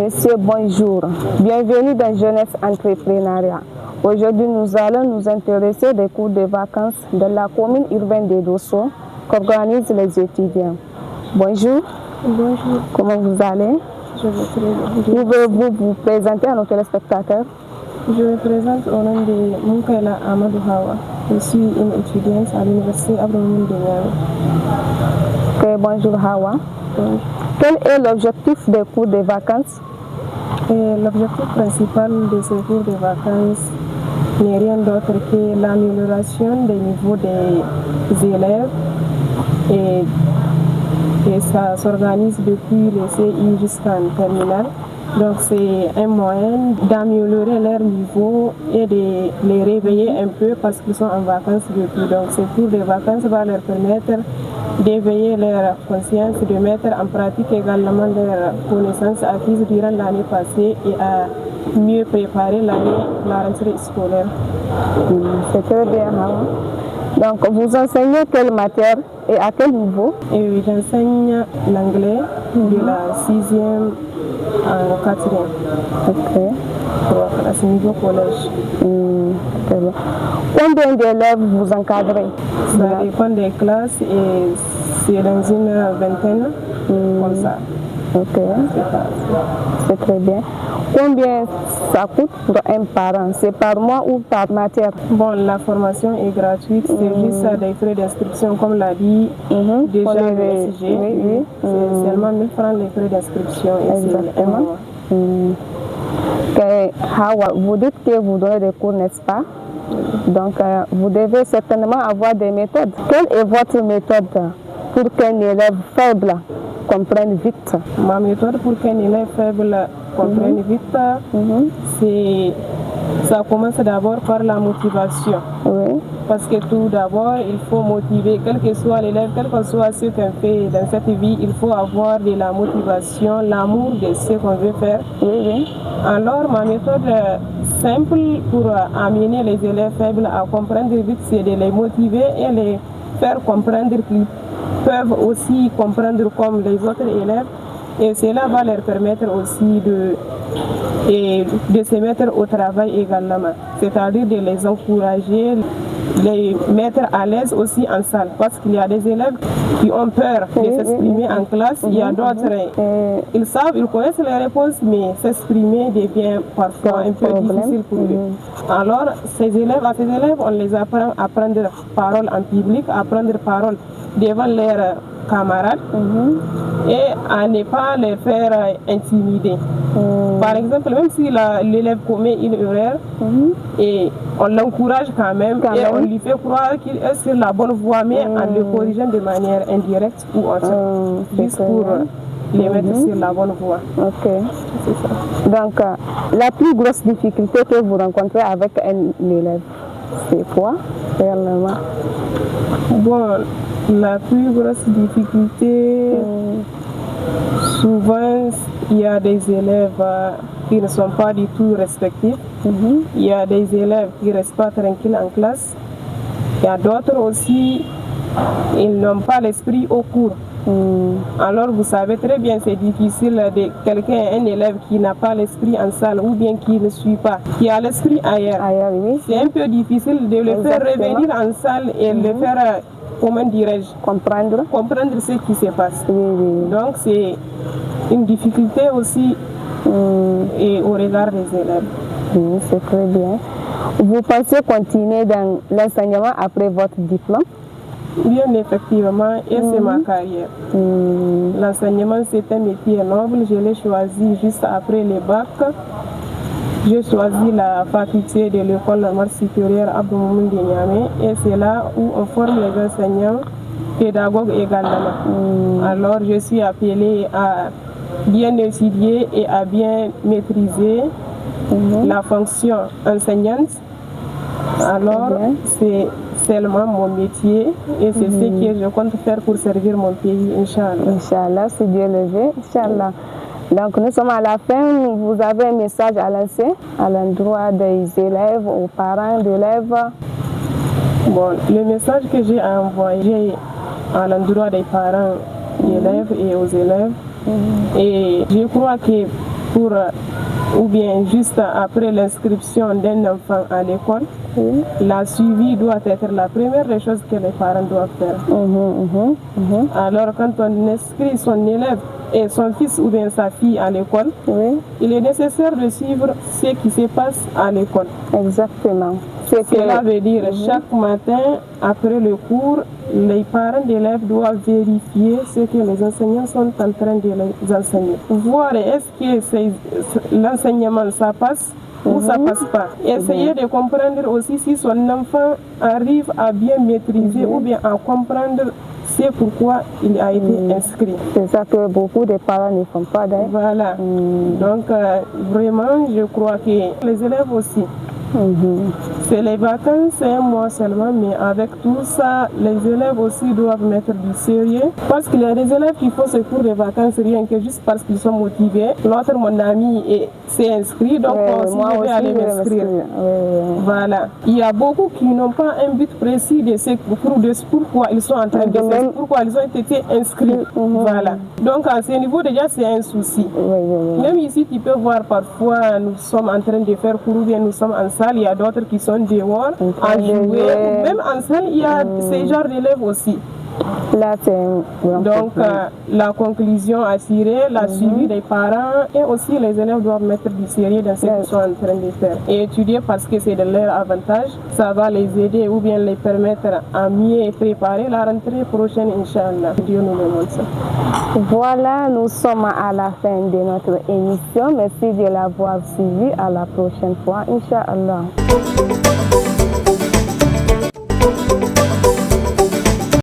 Monsieur, bonjour. Bienvenue dans Jeunesse Entrepreneuriat. Aujourd'hui, nous allons nous intéresser des cours de vacances de la commune urbaine de Dosso qu'organisent les étudiants. Bonjour. Bonjour. Comment vous allez? Je vais très bien. Pouvez-vous vous présenter à nos téléspectateurs? Je me présente au nom de Moukaila Amadou Hawa. Je suis une étudiante à l'université Abdelmoumene de Niamey. Bonjour Hawa. Bonjour. Quel est l'objectif des cours de vacances? L'objectif principal de ces cours de vacances n'est rien d'autre que l'amélioration des niveaux des élèves et ça s'organise depuis le CI jusqu'en terminale. Donc c'est un moyen d'améliorer leur niveau et de les réveiller un peu parce qu'ils sont en vacances depuis. Donc ces cours de vacances va leur permettre d'éveiller leur conscience, de mettre en pratique également leurs connaissances acquises durant l'année passée et à mieux préparer la rentrée scolaire. C'est très bien, Hawa. Donc vous enseignez quelle matière et à quel niveau? J'enseigne l'anglais de la 6e en 4e. Ok. À ce niveau collège. Très bien. Combien d'élèves vous encadrez? Ça dépend des classes et c'est dans une vingtaine, comme ça. Ok. C'est très bien. Combien ça coûte pour un parent? C'est par mois ou par matière? Bon, la formation est gratuite, c'est juste des frais d'inscription, comme l'a dit déjà le SG. Oui. C'est seulement 1000 francs les frais d'inscription. Exactement. Hawa, vous dites que vous donnez des cours, n'est-ce pas? Donc, vous devez certainement avoir des méthodes. Quelle est votre méthode pour qu'un élève faible comprenne vite? Ma méthode pour qu'un élève faible comprenne vite, ça commence d'abord par la motivation. Oui. Parce que tout d'abord, il faut motiver, quel que soit l'élève, quel que soit ce qu'on fait dans cette vie, il faut avoir de la motivation, l'amour de ce qu'on veut faire. Oui. Alors, ma méthode simple pour amener les élèves faibles à comprendre vite, c'est de les motiver et les faire comprendre qu'ils peuvent aussi comprendre comme les autres élèves. Et cela va leur permettre aussi de se mettre au travail également. C'est-à-dire de les encourager, les mettre à l'aise aussi en salle. Parce qu'il y a des élèves qui ont peur de s'exprimer en classe. Il y a d'autres, ils savent, ils connaissent les réponses, mais s'exprimer devient parfois un peu difficile pour eux. Alors, à ces élèves, on les apprend à prendre parole en public, à prendre parole devant leurs camarades et à ne pas les faire intimider. Par exemple, même si l'élève commet une erreur, et on l'encourage quand même et on lui fait croire qu'il est sur la bonne voie, mais en le corrigeant de manière indirecte ou autre, juste pour les mettre sur la bonne voie. Ok. C'est ça. Donc, la plus grosse difficulté que vous rencontrez avec un élève, c'est quoi réellement? Bon, la plus grosse difficulté, souvent, il y a des élèves qui ne sont pas du tout respectifs. Il y a des élèves qui ne restent pas tranquilles en classe. Il y a d'autres aussi, ils n'ont pas l'esprit au cours. Alors, vous savez très bien, c'est difficile de un élève qui n'a pas l'esprit en salle ou bien qui ne suit pas, qui a l'esprit ailleurs. Oui. C'est un peu difficile de le faire revenir en salle et le faire, comment dirais-je, comprendre ce qui se passe. Donc, c'est une difficulté aussi et au regard des élèves. Oui, c'est très bien. Vous pensez continuer dans l'enseignement après votre diplôme? Bien, effectivement, et c'est ma carrière. L'enseignement, c'est un métier noble. Je l'ai choisi juste après le bac. J'ai choisi la faculté de l'école normale supérieure Abdelmoumene de Niamey et c'est là où on forme les enseignants, pédagogues également. Alors, je suis appelée à bien étudier et à bien maîtriser la fonction enseignante. Alors, c'est seulement mon métier et c'est ce que je compte faire pour servir mon pays, Inch'Allah. Inch'Allah, si Dieu le veut, Inch'Allah. Donc nous sommes à la fin, vous avez un message à lancer à l'endroit des élèves, aux parents d'élèves? Bon, le message que j'ai à envoyer à l'endroit des parents d'élèves et aux élèves, et je crois que pour ou bien juste après l'inscription d'un enfant à l'école, la suivi doit être la première des choses que les parents doivent faire. Alors quand on inscrit son élève et son fils ou bien sa fille à l'école, il est nécessaire de suivre ce qui se passe à l'école. Exactement. Cela veut dire chaque matin, après le cours, les parents d'élèves doivent vérifier ce que les enseignants sont en train de les enseigner. Voir est-ce que l'enseignement ça passe ou ça passe pas. Essayer de comprendre aussi si son enfant arrive à bien maîtriser ou bien à comprendre c'est pourquoi il a été inscrit. C'est ça que beaucoup de parents ne font pas. Voilà. Donc vraiment, je crois que les élèves aussi, c'est les vacances, c'est un mois seulement, mais avec tout ça, les élèves aussi doivent mettre du sérieux. Parce qu'il y a des élèves qui font ce cours de vacances rien que juste parce qu'ils sont motivés. L'autre, mon ami, s'est inscrit, donc moi aussi, je vais aller m'inscrire. Voilà. Il y a beaucoup qui n'ont pas un but précis de ce cours, de pourquoi ils sont en train de faire, pourquoi ils ont été inscrits. Voilà. Donc à ce niveau, déjà, c'est un souci. Même ici, tu peux voir parfois, nous sommes en train de faire cours, ou bien nous sommes en salle, il y a d'autres qui sont dehors à jouer. Même en salle, il y a ces genres d'élèves aussi. Là, donc, la conclusion assurée, la suivi des parents et aussi les élèves doivent mettre du sérieux dans ce qu'ils sont en train de faire. Et étudier parce que c'est de leur avantage, ça va les aider ou bien les permettre à mieux préparer la rentrée prochaine, Inch'Allah. Dieu nous le montre. Voilà, nous sommes à la fin de notre émission. Merci de l'avoir suivi. À la prochaine fois, Inch'Allah.